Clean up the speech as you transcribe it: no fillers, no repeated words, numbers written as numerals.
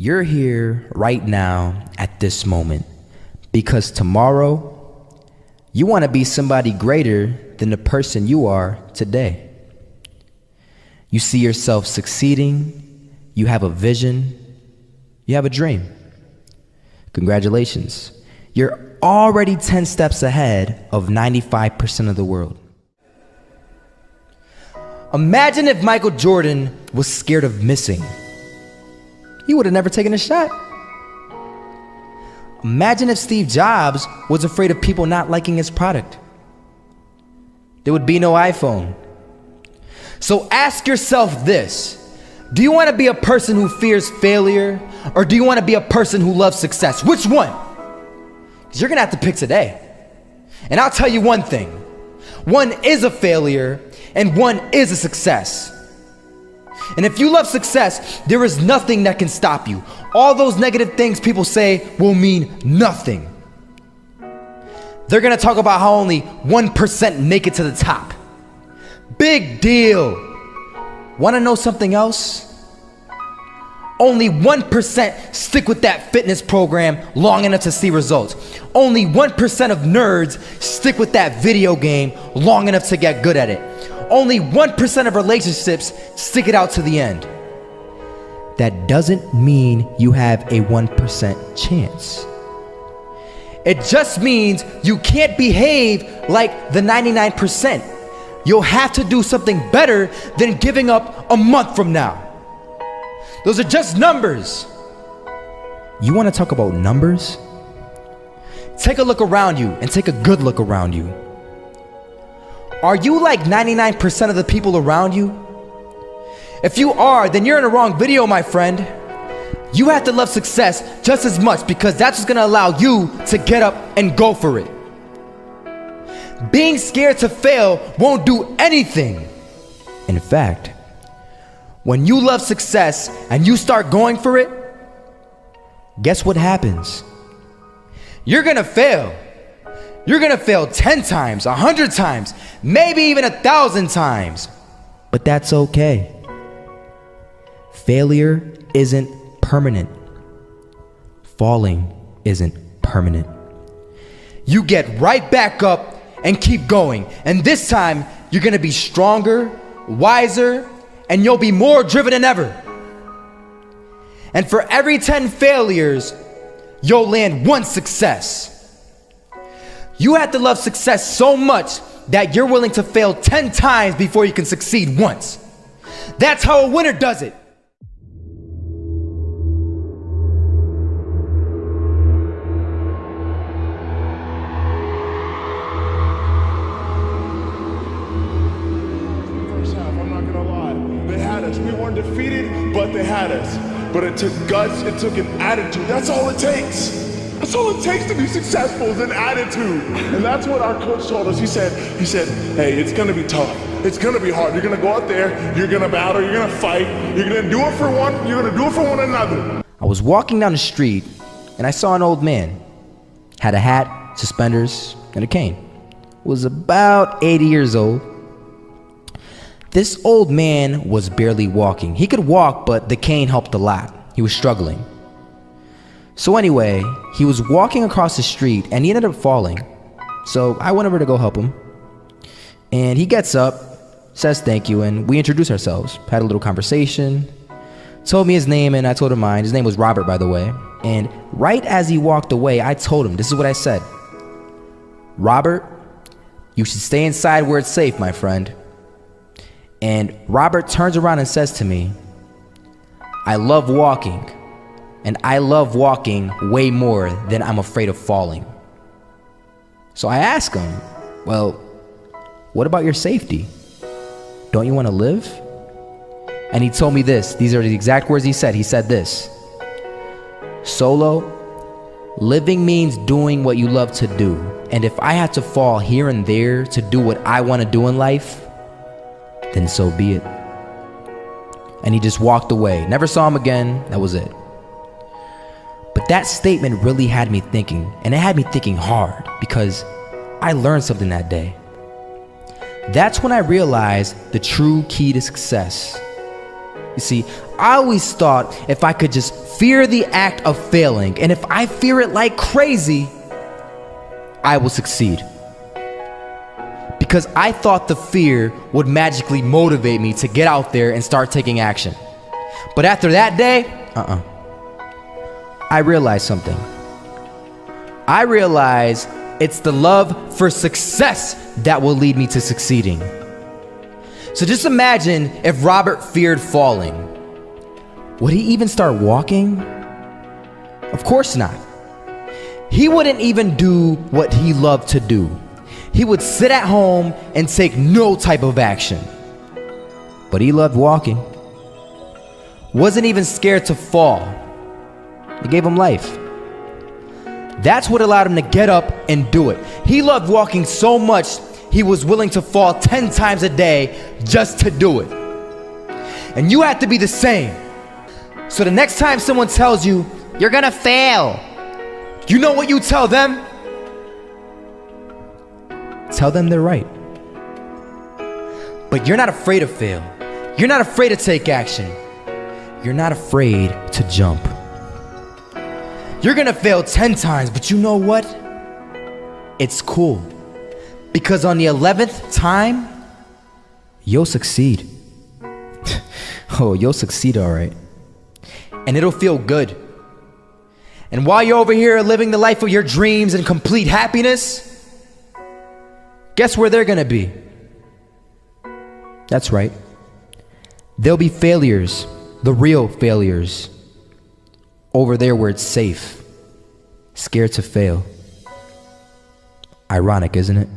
You're here right now at this moment because tomorrow you want to be somebody greater than the person you are today. You see yourself succeeding, you have a vision, you have a dream. Congratulations. You're already 10 steps ahead of 95% of the world. Imagine if Michael Jordan was scared of missing. He would have never taken a shot. Imagine if Steve Jobs was afraid of people not liking his product. There would be no iPhone. So ask yourself this: do you want to be a person who fears failure, or do you want to be a person who loves success? Which one? Because you're going to have to pick today. And I'll tell you one thing: one is a failure and one is a success. And if you love success, there is nothing that can stop you. All those negative things people say will mean nothing. They're gonna talk about how only 1% make it to the top. Big deal. Wanna know something else? Only 1% stick with that fitness program long enough to see results. Only 1% of nerds stick with that video game long enough to get good at it. Only 1% of relationships stick it out to the end. That doesn't mean you have a 1% chance. It just means you can't behave like the 99%. You'll have to do something better than giving up a month from now. Those are just numbers. You want to talk about numbers? Take a look around you and take a good look around you. Are you like 99% of the people around you? If you are, then you're in the wrong video, my friend. You have to love success just as much because that's what's gonna allow you to get up and go for it. Being scared to fail won't do anything. In fact, when you love success and you start going for it, guess what happens? You're gonna fail. You're gonna fail 10 times, 100 times, maybe even 1,000 times. But that's okay. Failure isn't permanent. Falling isn't permanent. You get right back up and keep going. And this time, you're gonna be stronger, wiser, and you'll be more driven than ever. And for every 10 failures, you'll land one success. You have to love success so much that you're willing to fail 10 times before you can succeed once. That's how a winner does it. First half, I'm not gonna lie. They had us. We weren't defeated, but they had us. But it took guts, it took an attitude. That's all it takes. That's all it takes to be successful is an attitude. And that's what our coach told us. He said, hey, it's gonna be tough. It's gonna be hard. You're gonna go out there, you're gonna battle, you're gonna fight, you're gonna do it for one, you're gonna do it for one another. I was walking down the street and I saw an old man. Had a hat, suspenders, and a cane. Was about 80 years old. This old man was barely walking. He could walk, but the cane helped a lot. He was struggling. So anyway, he was walking across the street and he ended up falling. So I went over to go help him. And he gets up, says thank you, and we introduced ourselves. Had a little conversation. Told me his name and I told him mine. His name was Robert, by the way. And right as he walked away, I told him, this is what I said. Robert, you should stay inside where it's safe, my friend. And Robert turns around and says to me, I love walking. And I love walking way more than I'm afraid of falling. So I ask him, well, what about your safety? Don't you want to live? And he told me this. These are the exact words he said. He said this: Solo, living means doing what you love to do. And if I had to fall here and there to do what I want to do in life, then so be it. And he just walked away. Never saw him again. That was it. But that statement really had me thinking, and it had me thinking hard because I learned something that day. That's when I realized the true key to success. You see, I always thought if I could just fear the act of failing, and if I fear it like crazy, I will succeed. Because I thought the fear would magically motivate me to get out there and start taking action. But after that day, I realized something. I realized it's the love for success that will lead me to succeeding. So just imagine if Robert feared falling. Would he even start walking? Of course not. He wouldn't even do what he loved to do. He would sit at home and take no type of action. But he loved walking. Wasn't even scared to fall. It gave him life. That's what allowed him to get up and do it. He loved walking so much, he was willing to fall 10 times a day just to do it. And you have to be the same. So the next time someone tells you, you're gonna fail, you know what you tell them? Tell them they're right. But you're not afraid to fail. You're not afraid to take action. You're not afraid to jump. You're gonna fail 10 times, but you know what? It's cool. Because on the 11th time, you'll succeed. Oh, you'll succeed all right. And it'll feel good. And while you're over here living the life of your dreams and complete happiness, guess where they're gonna be? That's right. They'll be failures, the real failures. Over there where it's safe, scared to fail. Ironic, isn't it?